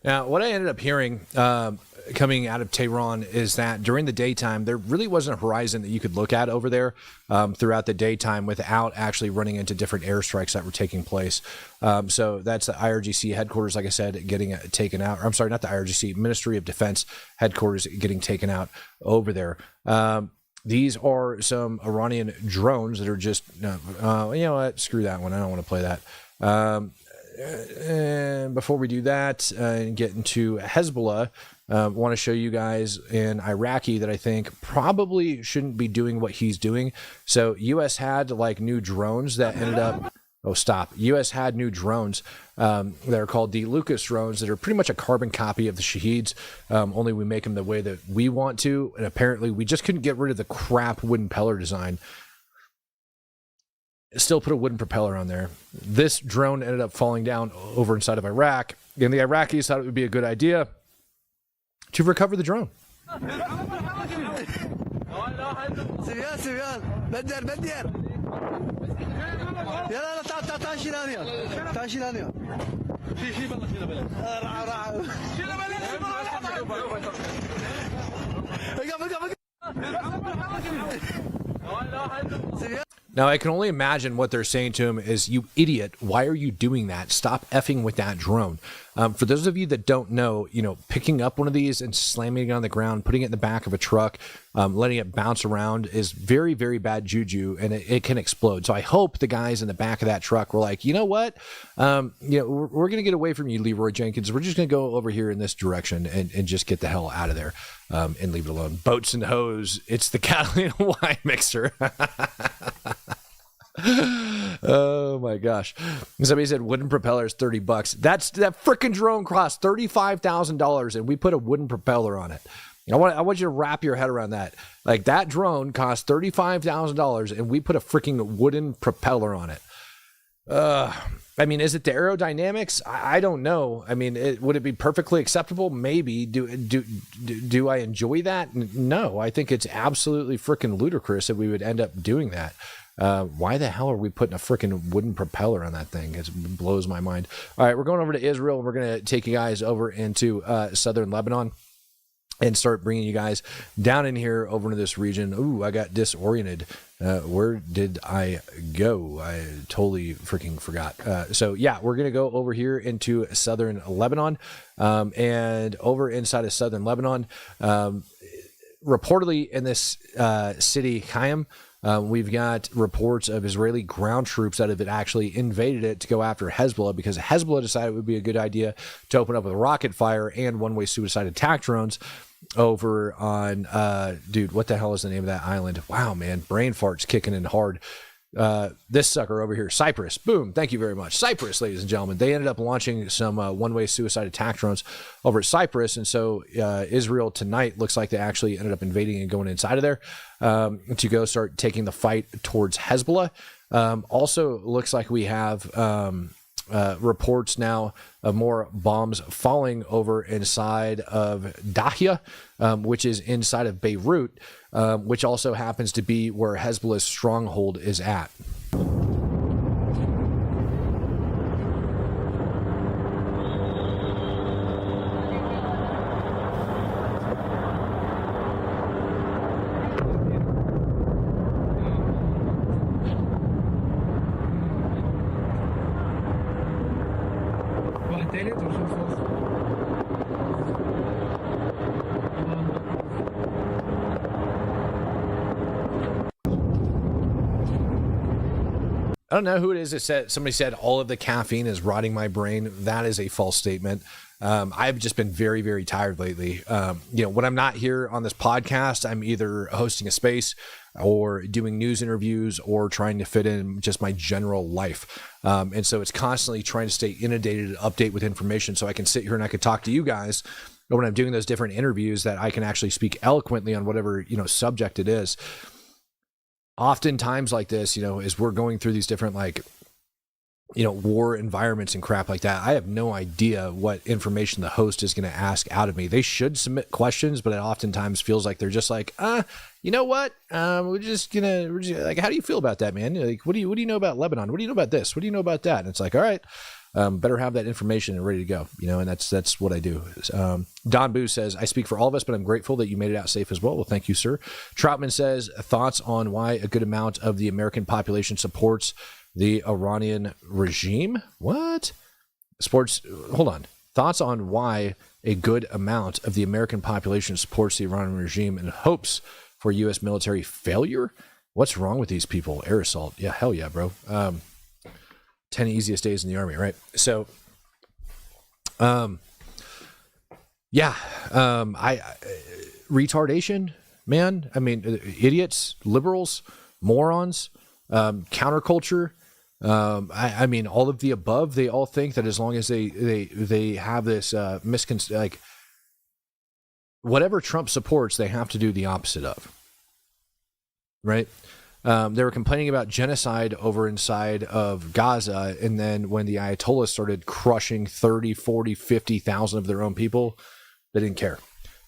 Now, what I ended up hearing coming out of Tehran is that during the daytime, there really wasn't a horizon that you could look at over there throughout the daytime without actually running into different airstrikes that were taking place. So that's the IRGC headquarters, like I said, getting taken out. Or, I'm sorry, not the IRGC, Ministry of Defense headquarters getting taken out over there. These are some Iranian drones that are just, you know what, screw that one. I don't want to play that. And before we do that and get into Hezbollah, want to show you guys an Iraqi that I think probably shouldn't be doing what he's doing. So U.S. had like new drones that ended up. Oh, stop. U.S. had new drones that are called the Lucas drones that are pretty much a carbon copy of the Shaheeds, only we make them the way that we want to. And apparently we just couldn't get rid of the crap wooden propeller design. Still put a wooden propeller on there. This drone ended up falling down over inside of Iraq, and the Iraqis thought it would be a good idea to recover the drone. Now, I can only imagine what they're saying to him is, you idiot, why are you doing that? Stop effing with that drone. For those of you that don't know, picking up one of these and slamming it on the ground, putting it in the back of a truck, letting it bounce around is very, very bad juju, and it can explode. So I hope the guys in the back of that truck were like, you know what? We're going to get away from you, Leroy Jenkins. We're just going to go over here in this direction and just get the hell out of there and leave it alone. Boats and hose. It's the Catalina wine mixer. Oh my gosh. Somebody said wooden propellers $30. That freaking drone cost $35,000 and we put a wooden propeller on it. I want you to wrap your head around that. Like, that drone cost $35,000 and we put a freaking wooden propeller on it. I mean, is it the aerodynamics? I don't know. I mean, would it be perfectly acceptable? Maybe. Do I enjoy that? No, I think it's absolutely freaking ludicrous that we would end up doing that. Why the hell are we putting a freaking wooden propeller on that thing? It blows my mind. All right, we're going over to Israel, and we're going to take you guys over into southern Lebanon and start bringing you guys down in here over into this region. Ooh, I got disoriented. Where did I go? I totally freaking forgot. So yeah, we're going to go over here into southern Lebanon, and over inside of southern Lebanon, reportedly in this city, Chaim, we've got reports of Israeli ground troops that have actually invaded it to go after Hezbollah, because Hezbollah decided it would be a good idea to open up with rocket fire and one-way suicide attack drones over on, dude, what the hell is the name of that island? Wow, man, brain farts kicking in hard. This sucker over here, Cyprus. Boom. Thank you very much. Cyprus, ladies and gentlemen. They ended up launching some one-way suicide attack drones over at Cyprus. And so Israel tonight looks like they actually ended up invading and going inside of there to go start taking the fight towards Hezbollah. Also looks like we have reports now of more bombs falling over inside of Dahia, which is inside of Beirut, which also happens to be where Hezbollah's stronghold is at. I don't know who it is that said, somebody said all of the caffeine is rotting my brain. That is a false statement. I've just been very, very tired lately. When I'm not here on this podcast, I'm either hosting a space or doing news interviews or trying to fit in just my general life. And so it's constantly trying to stay inundated and update with information so I can sit here and I can talk to you guys. But when I'm doing those different interviews, that I can actually speak eloquently on whatever, subject it is. Oftentimes like this, as we're going through these different war environments and crap like that, I have no idea what information the host is going to ask out of me. They should submit questions, but it oftentimes feels like they're just like, you know what? We're just like, how do you feel about that, man? Like, what do you know about Lebanon? What do you know about this? What do you know about that? And it's like, all right, better have that information and ready to go, and that's what I do. Don Boo says, I speak for all of us, but I'm grateful that you made it out safe as well. Well, thank you, sir. Troutman says, thoughts on why a good amount of the American population supports the Iranian regime? What? Hold on. Thoughts on why a good amount of the American population supports the Iranian regime and hopes for U.S. military failure? What's wrong with these people? Air assault. Yeah, hell yeah, bro. 10 easiest days in the army, right? So, retardation, man. I mean, idiots, liberals, morons, counterculture. I mean, all of the above. They all think that as long as they have this whatever Trump supports, they have to do the opposite of. Right? They were complaining about genocide over inside of Gaza, and then when the Ayatollahs started crushing 30, 40, 50,000 of their own people, they didn't care.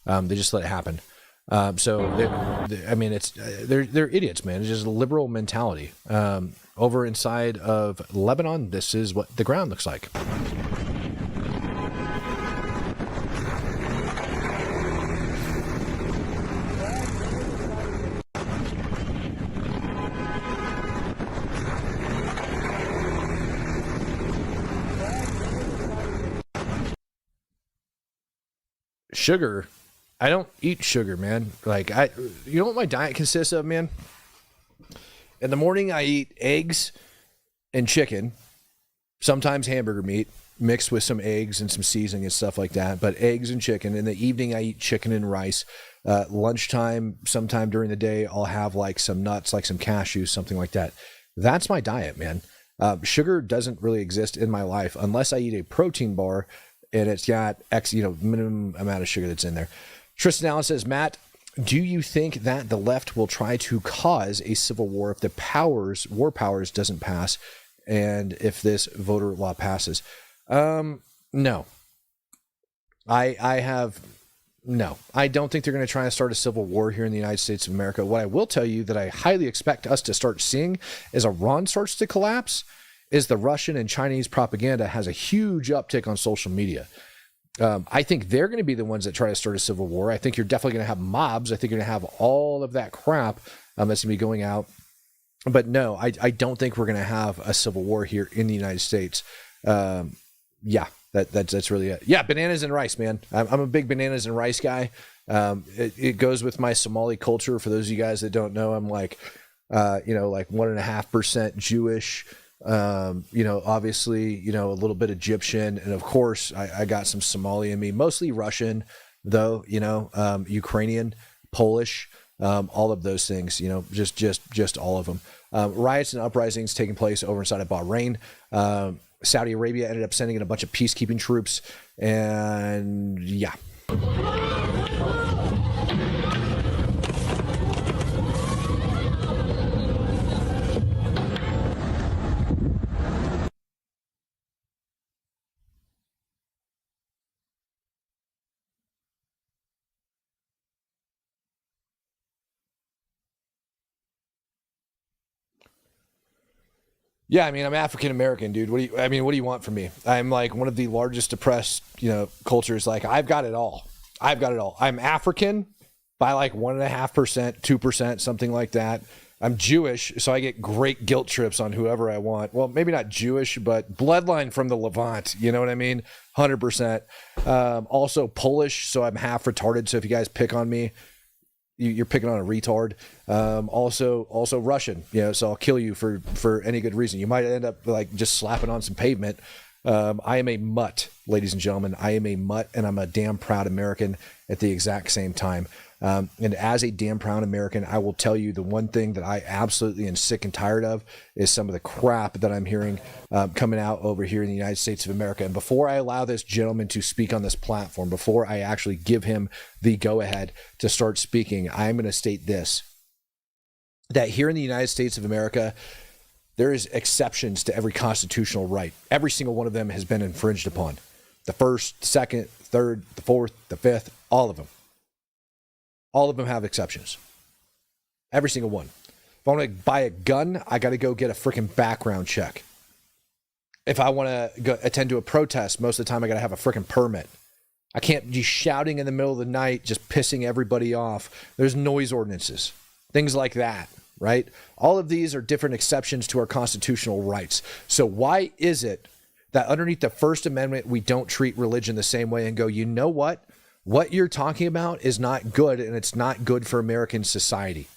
They just let it happen. They're idiots, man. It's just a liberal mentality. Over inside of Lebanon, this is what the ground looks like. Sugar, I don't eat sugar, man. You know what my diet consists of, man? In the morning, I eat eggs and chicken, sometimes hamburger meat, mixed with some eggs and some seasoning and stuff like that. But eggs and chicken. In the evening, I eat chicken and rice. Lunchtime, sometime during the day, I'll have like some nuts, like some cashews, something like that. That's my diet, man. Sugar doesn't really exist in my life unless I eat a protein bar and it's got minimum amount of sugar that's in there. Tristan Allen says, Matt, do you think that the left will try to cause a civil war if the war powers doesn't pass and if this voter law passes? No. I don't think they're going to try to start a civil war here in the United States of America. What I will tell you that I highly expect us to start seeing as Iran starts to collapse is the Russian and Chinese propaganda has a huge uptick on social media. I think they're going to be the ones that try to start a civil war. I think you're definitely going to have mobs. I think you're going to have all of that crap that's going to be going out. But no, I don't think we're going to have a civil war here in the United States. That's really it. Yeah, bananas and rice, man. I'm a big bananas and rice guy. It goes with my Somali culture. For those of you guys that don't know, I'm like 1.5% Jewish. Obviously, a little bit Egyptian, and of course I got some Somali in me, mostly Russian though, Ukrainian, Polish, all of those things, just all of them. Riots and uprisings taking place over inside of Bahrain. Saudi Arabia ended up sending in a bunch of peacekeeping troops, and yeah. Yeah, I mean, I'm African American, dude. What do you want from me? I'm like one of the largest oppressed, cultures. Like, I've got it all. I'm African by like 1.5%, 2%, something like that. I'm Jewish, so I get great guilt trips on whoever I want. Well, maybe not Jewish, but bloodline from the Levant. You know what I mean? 100%. Also Polish, so I'm half retarded. So if you guys pick on me, you're picking on a retard. Also Russian, so I'll kill you for any good reason. You might end up like just slapping on some pavement. I am a mutt, ladies and gentlemen. I am a mutt, and I'm a damn proud American at the exact same time. And as a damn proud American, I will tell you the one thing that I absolutely am sick and tired of is some of the crap that I'm hearing coming out over here in the United States of America. And before I allow this gentleman to speak on this platform, before I actually give him the go-ahead to start speaking, I'm going to state this, that here in the United States of America, there is exceptions to every constitutional right. Every single one of them has been infringed upon. The first, the second, third, the fourth, the fifth, all of them. All of them have exceptions. Every single one. If I want to buy a gun, I got to go get a freaking background check. If I want to go attend to a protest, most of the time I got to have a freaking permit. I can't be shouting in the middle of the night, just pissing everybody off. There's noise ordinances, things like that, right? All of these are different exceptions to our constitutional rights. So why is it that underneath the First Amendment, we don't treat religion the same way and go, you know what? What you're talking about is not good, and it's not good for American society.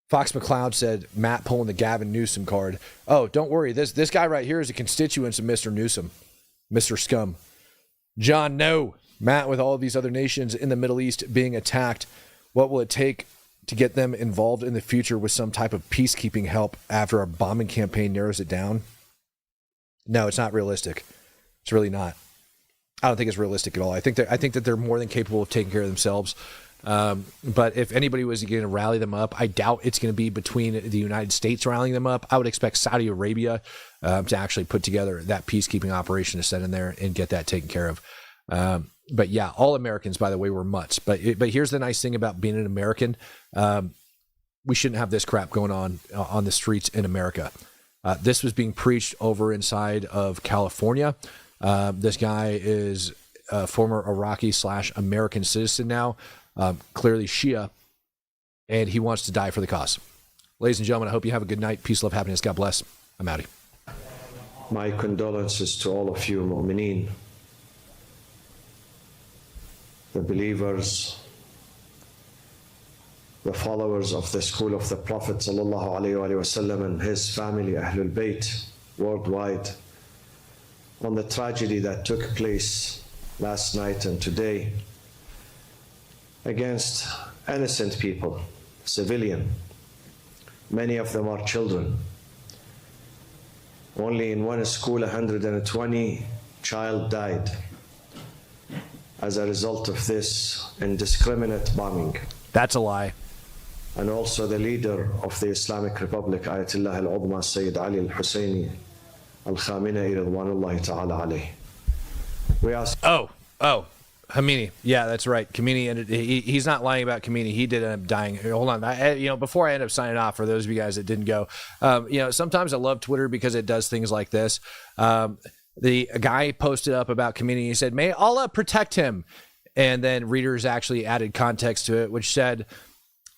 Fox McCloud said, Matt pulling the Gavin Newsom card. Oh, don't worry. This guy right here is a constituent of Mr. Newsom, Mr. Scum. John, no. Matt, with all of these other nations in the Middle East being attacked, what will it take to get them involved in the future with some type of peacekeeping help after our bombing campaign narrows it down? No, it's not realistic. It's really not. I don't think it's realistic at all. I think that they're more than capable of taking care of themselves. But if anybody was going to rally them up, I doubt it's going to be between the United States rallying them up. I would expect Saudi Arabia to actually put together that peacekeeping operation to send in there and get that taken care of. But yeah, all Americans, by the way, were mutts. But here's the nice thing about being an American. We shouldn't have this crap going on the streets in America. This was being preached over inside of California. This guy is a former Iraqi/American citizen now. Clearly Shia, and he wants to die for the cause. Ladies and gentlemen, I hope you have a good night. Peace, love, happiness. God bless. I'm outie. My condolences to all of you, mu'mineen, the believers, the followers of the school of the Prophet sallallahu alaihi wasallam and his family, Ahlul Bayt, worldwide, on the tragedy that took place last night and today against innocent people, civilian. Many of them are children. Only in one school, 120 child died as a result of this indiscriminate bombing. That's a lie. And also the leader of the Islamic Republic, Ayatollah al-Udma, Sayyid Ali al-Husseini al-Khamenei Ridwanullahi ta'ala alayh. We ask... Oh, Khomeini. Yeah, that's right. Khomeini, and he's not lying about Khomeini. He did end up dying. Hold on. Before I end up signing off, for those of you guys that didn't go, sometimes I love Twitter because it does things like this. The guy posted up about Khomeini. He said, "May Allah protect him," and then readers actually added context to it, which said,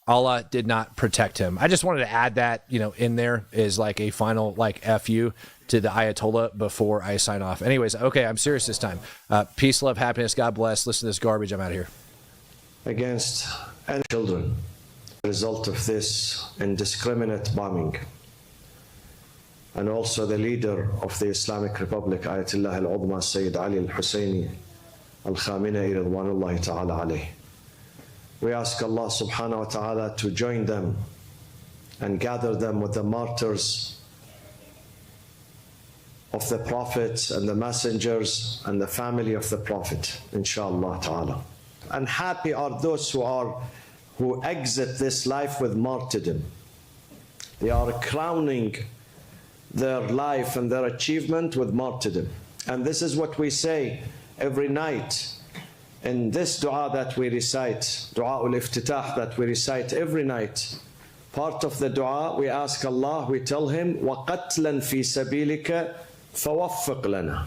Allah did not protect him. I just wanted to add that, in there is like a final FU to the Ayatollah before I sign off. Anyways, okay, I'm serious this time. Peace, love, happiness, God bless. Listen to this garbage. I'm out of here. Against any children, as a result of this indiscriminate bombing. And also the leader of the Islamic Republic, Ayatollah al-Udma, Sayyid Ali al-Husseini al-Khamenei Ridwanullahi ta'ala alayh. We ask Allah subhanahu wa ta'ala to join them and gather them with the martyrs of the prophets and the messengers and the family of the Prophet, inshallah ta'ala. And happy are those who exit this life with martyrdom. They are crowning their life and their achievement with martyrdom. And this is what we say every night in this dua that we recite, dua ul-iftitah that we recite every night. Part of the dua, we ask Allah, we tell him, وَقَتْلًا فِي سَبِيلِكَ فَوَفِّقْ لَنَا.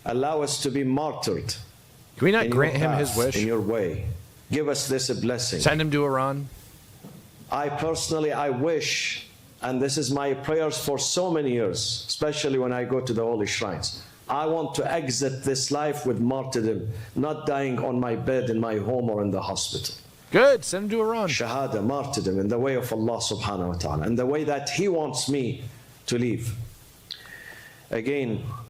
Allow us to be martyred. Can we not grant him his wish? In your way. Give us this a blessing. Send him to Iran. I wish, and this is my prayers for so many years, especially when I go to the holy shrines, I want to exit this life with martyrdom, not dying on my bed in my home or in the hospital. Good, send him to Iran. Shahada, martyrdom, in the way of Allah subhanahu wa ta'ala, in the way that He wants me to live. Again,